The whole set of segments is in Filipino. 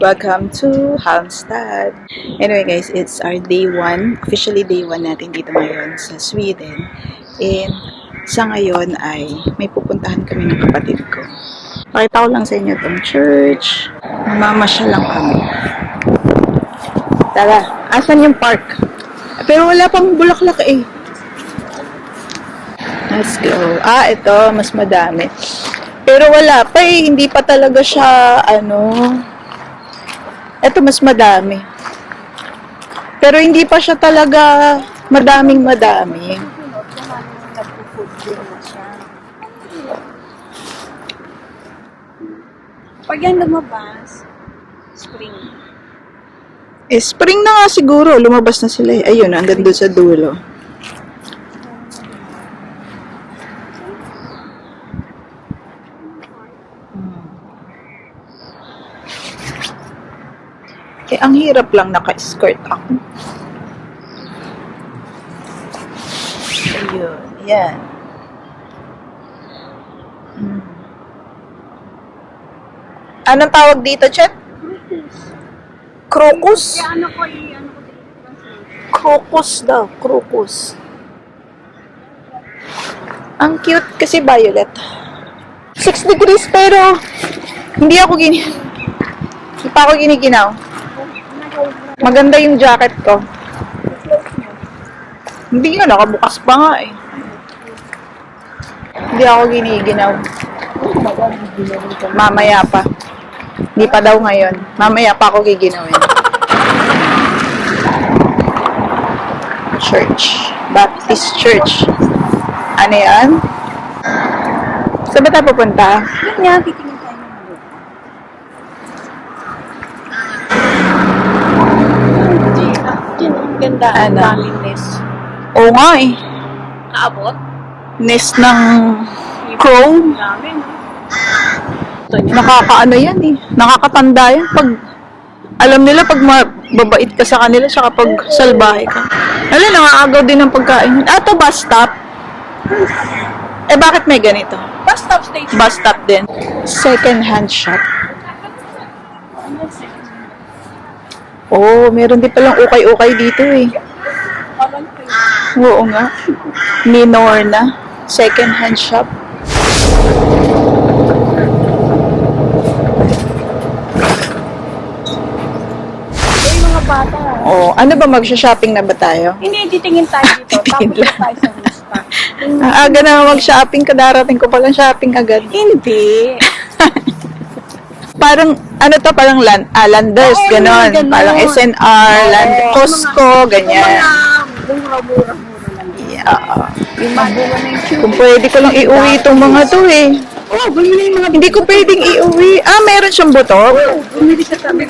Welcome to Halmstad. Anyway guys, it's our day 1. Officially day 1 natin dito ngayon sa Sweden. And sa ngayon ay may pupuntahan kami ng kapatid ko. Pakita ko lang sa inyo itong church. Mamamasya lang kami. Tara, asan yung park? Pero wala pang bulaklak eh. Let's go. Ito, mas madami. Pero wala pa eh, hindi pa talaga siya, ito mas madami. Pero hindi pa siya talaga madami. Pag yan lumabas, spring. Spring na nga siguro, lumabas na sila eh. Ayun, hanggang doon sa dulo. Ang hirap lang naka-skirt ako. Ayun, yan. Anong tawag dito, Chet? Crocus? Crocus daw, crocus. Ang cute kasi violet. 6 degrees pero hindi pa ako giniginaw. Maganda yung jacket ko. Hindi nga, nakabukas pa nga eh. Hindi ako giniginaw. Mamaya pa. Hindi pa daw ngayon. Mamaya pa ako giginawin. Church. Baptist Church. Ano yan? Saan ba tayo pupunta? Yun nga, titingin tayo ng mga. Ganda, ang daming nest. Oo nga eh. Kaabot? Nest ng crow. Dami, no? Nakakaano yan eh. Nakakatanda yan. Alam nila pag mababait ka sa kanila siya kapag salbahe ka. Alam, nakakagaw din ng pagkain. Ito, bus stop. Bakit may ganito? Bus stop station. Bus stop din. Second hand shop. Meron din palang ukay-ukay dito eh. Oo nga. Minor na. Second hand shop. Mga bata. Ano ba, magsha-shopping na ba tayo? Hindi, titingin tayo dito. Tapos na tayo sa lista. Aga na mag-shopping ka, darating ko palang shopping agad. Hindi. Parang, parang Landers, Oo, ganon. ganon. Parang SNR, Costco, ganyan. Mura-mura lang. Yeah. Yung mabunga na yung tube. Kung pwede ko lang iuwi itong mga to eh. Bumili na yung mga Hindi ko pwedeng iuwi. Meron siyang buto? bumili sa tabi.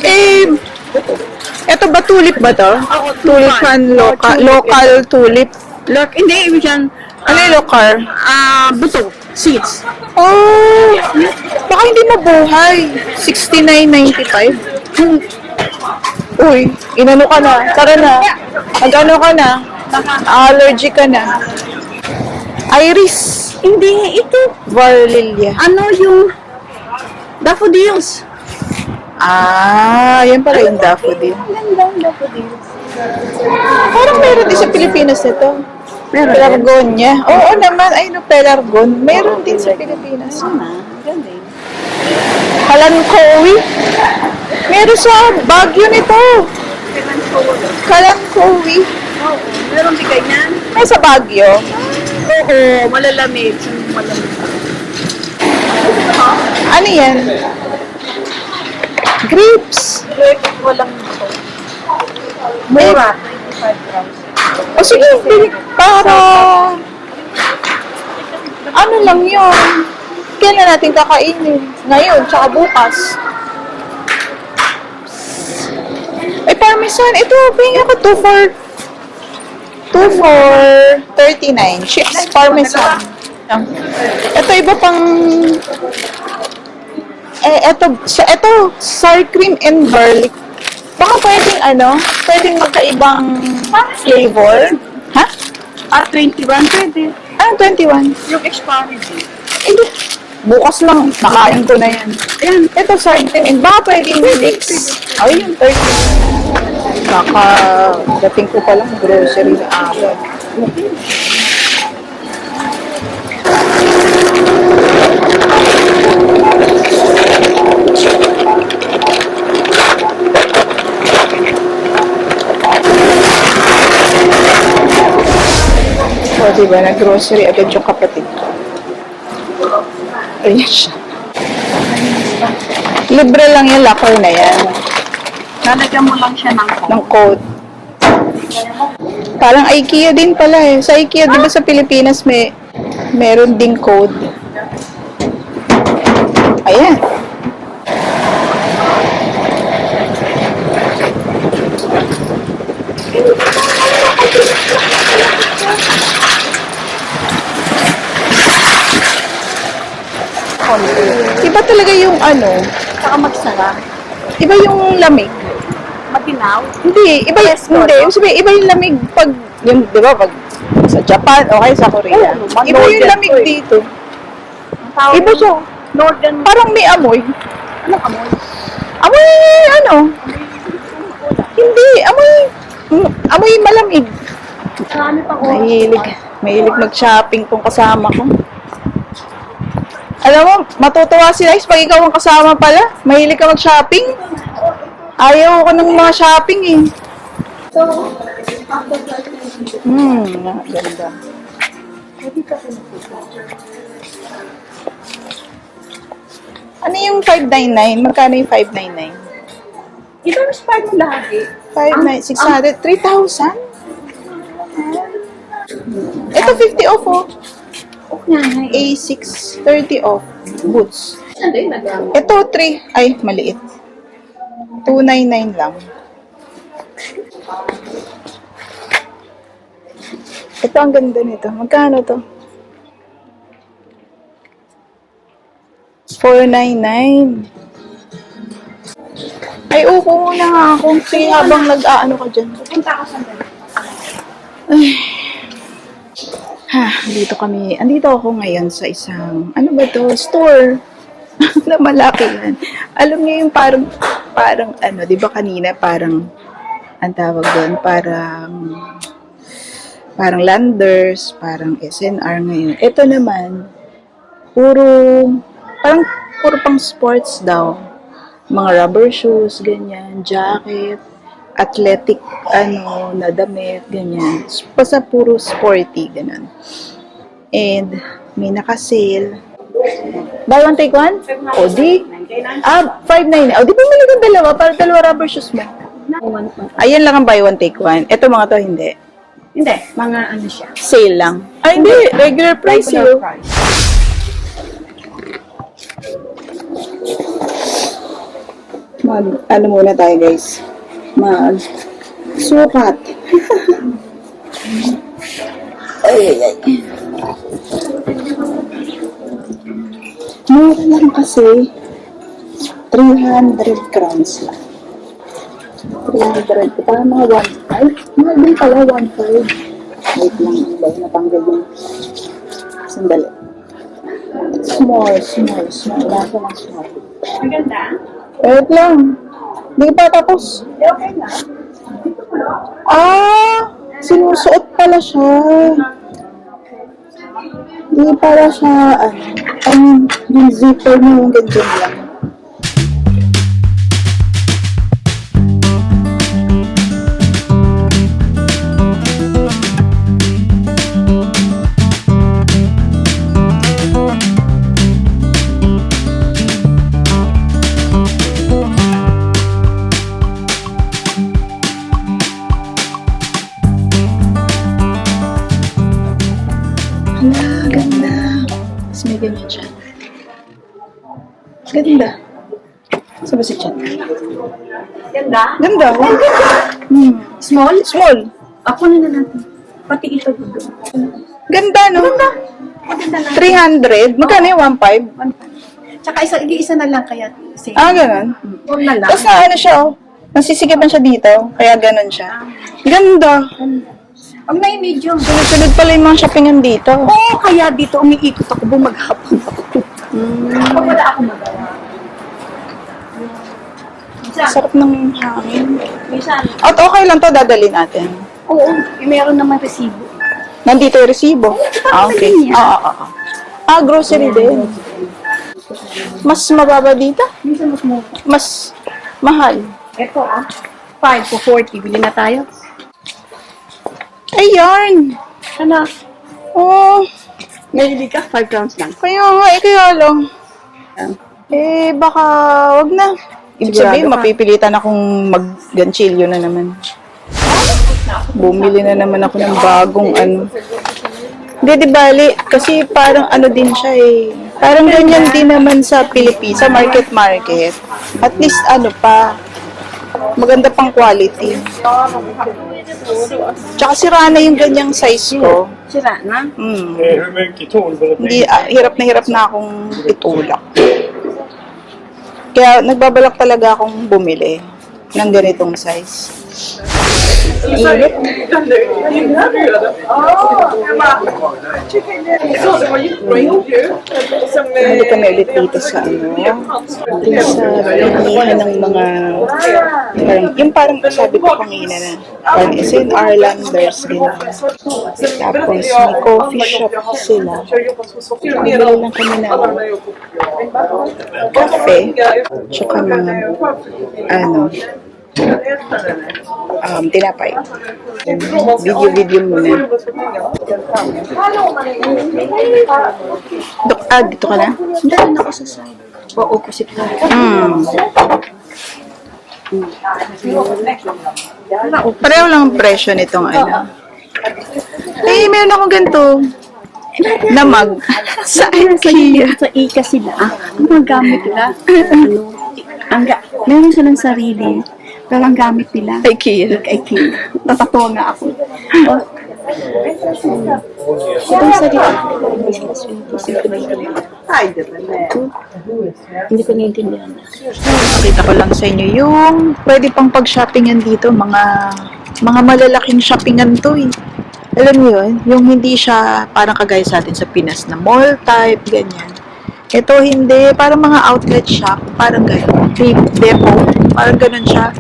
Eto ba tulip ba to? Tulipan, local tulip. Hindi, ibig yan. Ano yung local? Buto. Seeds. Baka hindi mabuhay. 69.95. Uy, inano ka na. Tara na. Mag-ano ka na. Allergy ka na. Iris. Hindi, ito. Varlilia. Ano yung daffodils? Yan pala yung daffodil. Ang ganda yung daffodils. Parang meron din sa Pilipinas nito. Meron. Pelargonia. Oo naman. Ay, no, pelargon. Meron din sa Pilipinas. Ang ganda yun. Kalankowi. Meron sa Baguio nito. Kalankowi. Oo, meron di ganyan. May sa Baguio. Oo, malalamig. Malamig. Ano yan? Grapes. Walang ito. Mura. 25,000. Sige, para... Ano lang yun? Kailan natin kakainin? Ngayon, tsaka bukas. Parmesan. Ito, pingin ako 2 for 39. Chips parmesan. Ito, iba pang... ito, sour cream and garlic. Baka pwedeng magkaibang flavor. Ha? 21 pwede. 21. Yung expiry date. Hindi. Bukas lang, nakain ko na yan. Ayan, ito sardine. Baka pwedeng mix. Ay, yung 30. Baka dating ko palang grocery na ako. O, diba, nag-grocery agad yung kapatid ko. Ayan siya. Libre lang yung locker na yan. Lalagyan mo lang siya Ng code. Parang IKEA din pala eh. Sa IKEA, di ba sa Pilipinas meron ding code. Ayan. Iba talaga yung ano, Saka magsara. iba yung lamig. Matinaw. Hindi, iba yung, Presko, hindi, no? yung sabihin, iba yung lamig pag, yung, di ba, pag sa Japan o kaya sa Korea. Oo, Iba yung northern lamig to eh. dito. Ang tawag Iba siya. Northern. Parang may amoy. Anong amoy? Amoy, ano? Hindi, amoy malamig. Marami pang oras. Mahilig mag-shopping tong kasama ko. Alam mo, matutuwa si Rice pag ikaw ang kasama pala. Mahilig ka mag-shopping. Ayaw ko ng mga shopping eh. Ganda. Ano yung 599? Magkano yung 599? Ito mas part mo lagi. 600? 3,000? Ito 50 off oh. Okay. A6, 30 off. Boots. Ano yung nagawa? Ito 3. Ay, maliit. 299 lang. Ito ang ganda nito. Magkano to? 499. Ay, upo muna nga ako. Sige, habang nag-aano ka dyan. Pupunta ako sandali. Andito ako ngayon sa isang, ano ba to? Store. Na malaki yan. Alam niyo yung parang ano, di ba kanina parang, ang tawag doon, parang Landers, parang SNR ngayon. Ito naman, parang puro pang sports daw. Mga rubber shoes, ganyan, jacket, athletic, na damit, ganyan. Basta puro sporty, ganun. And, may naka-sale. Buy one, take one? O, di? 599. O, di ba mali kang dalawa? Para dalawa rubber shoes mo. Ayan lang ang buy one, take one. Ito mga to, hindi. Hindi, mga ano siya. Sale lang. Ay, hindi. Regular price Regular yun. price. Ano muna tayo, guys? Sukat. Ay. Mura lang kasi 300 crowns lang. 300. Parang mga 1. Ay, mahal din pala 1.5. Wait lang. Ba yung natanggal yung sandali. Small. Nasa ng small. Maganda? Wait lang. Hindi pa tapos. Okay na. Sinusuot pala siya. Hindi para siya, yung zipper niya yung ganyan lang. Hala, ganda. Tapos may ganyan siya. Ganda. Saan ba si Chan? Ganda? Ganda. Small? Small. Ako na natin. Pati ito dito. Ganda, no? Maganda na. 300. Magkano yung 1.5? Tsaka isa na lang kaya. Same. Ganun. Huwag na lang. Tapos na ano siya, oh. Nasisigapan siya dito. Kaya ganun siya. Ganda. Pag may medium. Sunod-sunod pala yung mga shoppingan dito. Oo, kaya dito umiikot ako, bumaghapon ako. Pag wala ako magawa. Sarap ng hangin. Minsan, At okay lang to, dadali natin. oo, meron naman resibo. Nandito yung resibo. Ah, okay. Pabili niya. Ah, grocery din. Mas mababa dito? Minsan mas mura. Mas mahal. Ito 5 for 40. Bili na tayo. Ay, yarn. Ano? Oh, Nalili ka? 5 pounds lang. kaya lang. Baka wag na. Ibig sabihin, Sigurado ka? mapipilitan akong mag-ganchilyo na naman. Bumili na naman ako ng bagong ano. Hindi, di bali. Kasi parang ano din siya eh. Parang ganyan din naman sa Pilipinas, sa market. At least ano pa, maganda pang quality. Tsaka sira na yung ganyang size ko. Sira na? Hur mycket tål väl ett Hindi, hirap na akong itulak. Kaya nagbabalak talaga akong bumili ng ganitong size. Init. Bumili kami ulit dito sa ano, dito sa bilihan ng mga, parang sabi ko kanina na, parang SNR Landers, gano'n. Tapos may coffee shop sila. Bumili lang kami ng kafe, tsaka mga, ano, tinapay. Video muna. Dito ka na? Hindi na ako sa side. Oo, kasi ka. Pareho lang ang presyo nitong ano. Meron akong ganito. Namag. Sa IKEA. Sa IKEA sila. Ang gamit nila. Ano? Meron silang sarili. Pero ang gamit nila. IKEA. IKEA. Natatawa nga ako. Itong sarili. Hindi ko naiintindihan. Nakita ko lang sa inyo yung pwede pang pag-shoppingan dito. Mga malalaking shoppingan to eh. Alam mo yun? Yung hindi siya parang kagaya sa atin sa Pinas na mall type, ganyan. Ito hindi, parang mga outlet shop, parang gano'n. Depot, parang gano'n siya.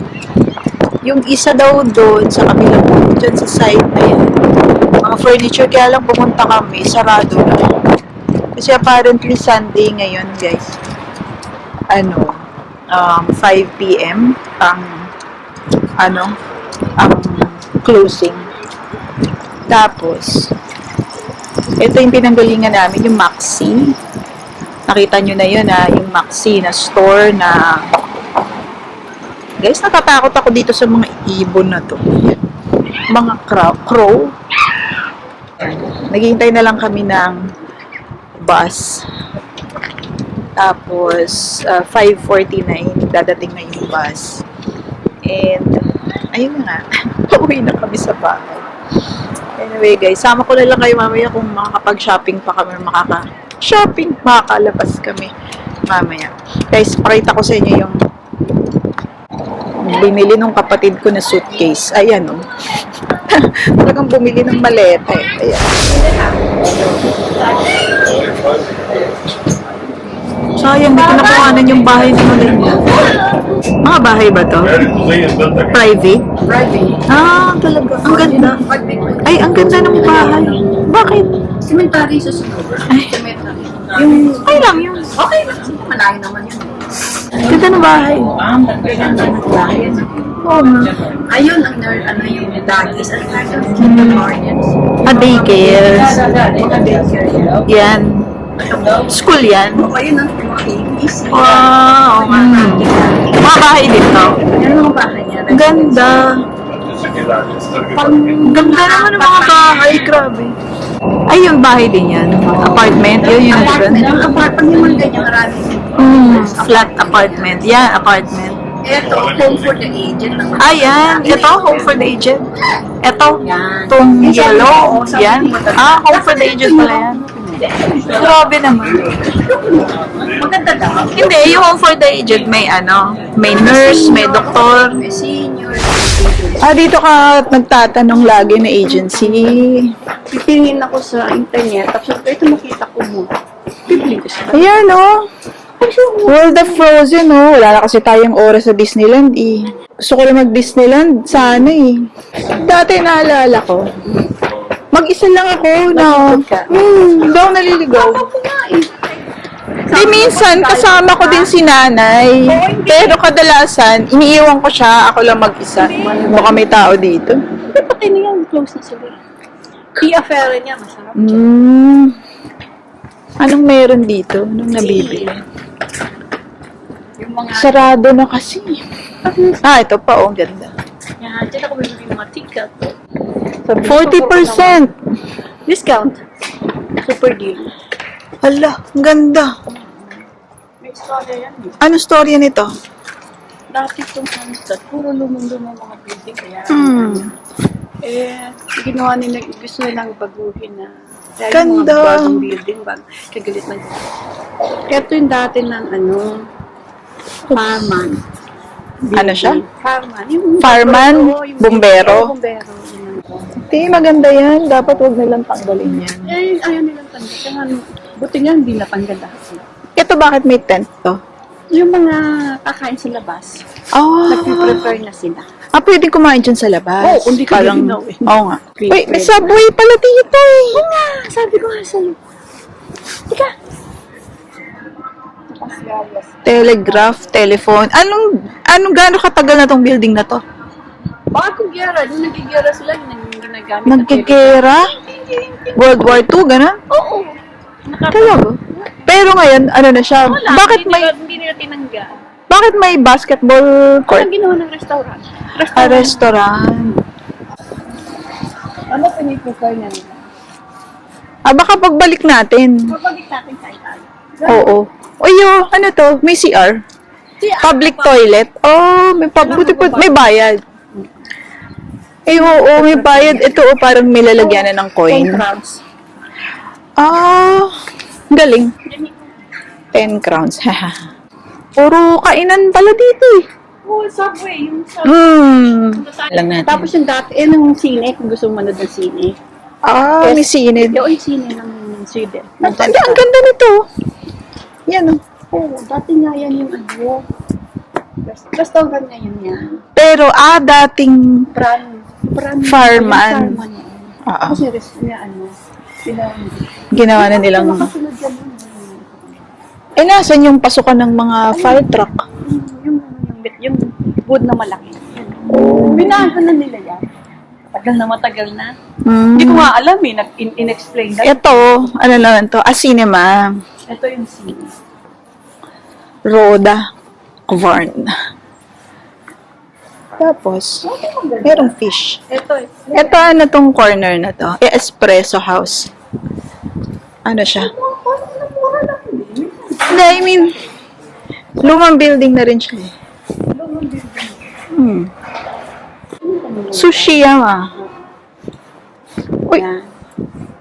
Yung isa daw doon sa kabilang dyan sa side na yan. Mga furniture, kaya lang pumunta kami, sarado na. Kasi apparently Sunday ngayon, guys. 5 p.m. ang closing. Tapos, ito yung pinanggalingan namin, yung Maxi. Nakita nyo na yun yung Maxi na store na guys, natatakot ako dito sa mga ibon na to. Mga crow. Naghihintay na lang kami ng bus. Tapos, 5:49, dadating na yung bus. And, ayun na nga, pauwi na kami sa bahay. Anyway guys, sama ko na lang kayo mamaya kung makakapag-shopping pa kami, makakalabas kami mamaya. Guys, pakita ko sa inyo yung binili nung kapatid ko na suitcase. Ayan o. Talagang bumili ng maleta eh. Ayan. Sayang, di ko nakuhanan yung bahay ni Melinda. Mga bahay ba to? Private? Ah, talaga. Ang ganda. Ay, ang ganda ng bahay. Bakit? Cemetery sa sunod. Yung, ay lang yun. Okay. Malayo naman yun. Ganda ng bahay. Oo nga. Ayun, ano yung doggies at kindergartens. Daycare. Mga daycare yan. Yan. School yan. O, ayun ang mga babies. Wow. Mga bahay dito. Yan ang mga bahay niya. Ang ganda. Ang ganda naman ng mga bahay. Grabe. Ay, yung bahay din yan. Apartment. Yun yung Apartment. different. Ang apartment yung mga ganyan marami. Flat apartment. Yan, apartment. Ito, home for the aged. Ayan. Ito, home for the aged. Ito, Yan. itong Yung sabi yellow. mo, sabi Yan. mo, Home for the aged pala yan. Grabe naman. Maganda daw. Hindi, yung home for the aged may may nurse, may doktor. May senior. Dito ka nagtatanong lagi na agency. Pipingin ako sa internet. Tapos ito makita ko mo. Bibili ko Ayan, oh. World of Frozen, oh. Wala na kasi tayong oras sa Disneyland, eh. Gusto ko lang mag-Disneyland, sana, eh. Dati naalala ko. Mag-isa lang ako na, hindi ako naliligaw. Di minsan, kasama ko din si nanay. Pero kadalasan, iniiwan ko siya, ako lang mag-isa. Baka may tao dito. Hindi pa kayo niya, close na sila. I-affair niya, masarap. Anong meron dito? Anong nabibili? Yung mga, Sarado na kasi. Ito pa, oh, ganda. yan, dyan ako bibili yung mga ticket. 40%! Discount. Super deal. Hala, ang ganda. May storya yan. Ano storya nito? Dati itong Hampstead, puro lumang-lumang mga building. Kaya, ginawa nila, gusto nilang baguhin na. Kaya yung Ganda. mga bagong building, kagalit na. Ito yung dati ng Farman. Ano siya? Farman. Yung Farman? yung Bumbero? Bumbero. Yun ang- Maganda yan. Dapat huwag nilang tanggalin yan. ayaw nilang tanggal. Kaya buti nga hindi natanggal lahat. Ito bakit may tent to? Yung mga kakain sa labas, nag-prepare na sila. Pwedeng kumain dyan sa labas. Oo, hindi ka Parang, ginaw eh. Oo nga. Wait, may subway pala dito eh. Oo nga, sabi ko nga sa'yo. Ika. Telegraph, telephone. Anong gaano katagal na tong building na to? Bago gera, nung nagigera sila, yun ang ginagamit. Nagkikera? World War II, gano'n? Oo. Talaga? Pero ngayon, ano na siya? Wala, Bakit hindi nila tinanggal. Bakit may basketball court? Anong ginawa ng restaurant? Restaurant. Ano piniprefer niya nila? Baka pagbalik natin. Mabalik natin tayo. Oo. Ano to? May CR? Public toilet? Oh, may bayad. Oo, may bayad. Ito, parang may lalagyanan ng coin. Crowns. Galing. 10 crowns. Puro kainan pala dito eh. Oo, subway. Yung subway. Lang natin. Tapos yung dati, ng sine, kung gusto mo manood ng sine. May sinid. Yung sine ng Sweden. Ang ganda nito. Yan oh. Oo, dati nga yan yung restaurant ngayon yan. Pero, dating Farman. Kasi ginawa na nilang... makasunod yan. Nasan yung pasukan ng mga fire truck? Yung wood na malaki. Binago na nila yan. Matagal na. Hindi ko nga alam in-explain na. Ito, ano naman to? Cinema. Ito yung scene. Rhoda Kvarn. Tapos, merong fish. Ito, ano tong corner na to? Espresso House. Ano siya? Hindi, I mean, lumang building na rin siya eh. Sushiyama. Uy,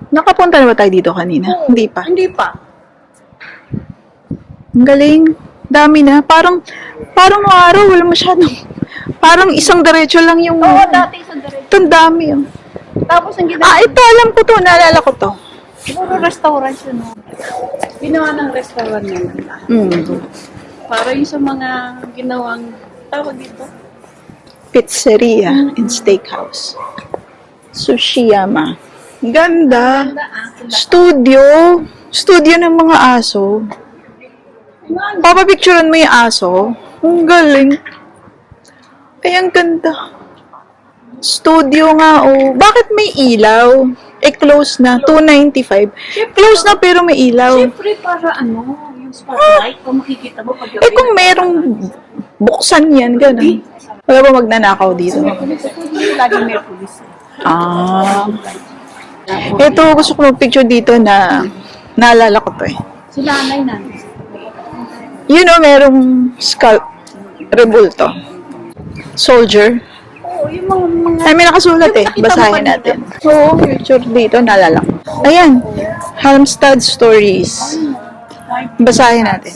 nakapunta na ba tayo dito kanina? Hindi pa. Hindi pa. Ang galing. Dami na. Parang nung araw, wala masyadong. Parang isang diretso lang yung... Oo, dati isang diretso. Itong dami yun. Tapos ang ginawa, Ito, alam ko to. Naalala ko to. puro restaurant yun. Ginawa ng restaurant naman. Para yung sa mga ginawang, tawag dito, Pizzeria and Steakhouse. Sushiyama. Ganda. Studio. Studio ng mga aso. Papapicturean mo yung aso. Ang galing. Ay, ang ganda. Studio nga, oh. Bakit may ilaw? Close na. 295. Close na pero may ilaw. siyempre para yung spotlight, kung makikita mo pag Kung merong buksan yan, gano'n. Wala ba magnanakaw dito? lagi may police. Ito, gusto ko mag-picture dito na naalala ko to eh. Si nanay namin. Merong skull, rebulto. Soldier. Oo, yung mga Ay, may nakasulat eh. Basahin natin. Oo, picture dito, naalala ko. Ayan, Halmstad Stories. Basahin natin.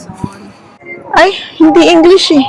Ay, hindi English eh.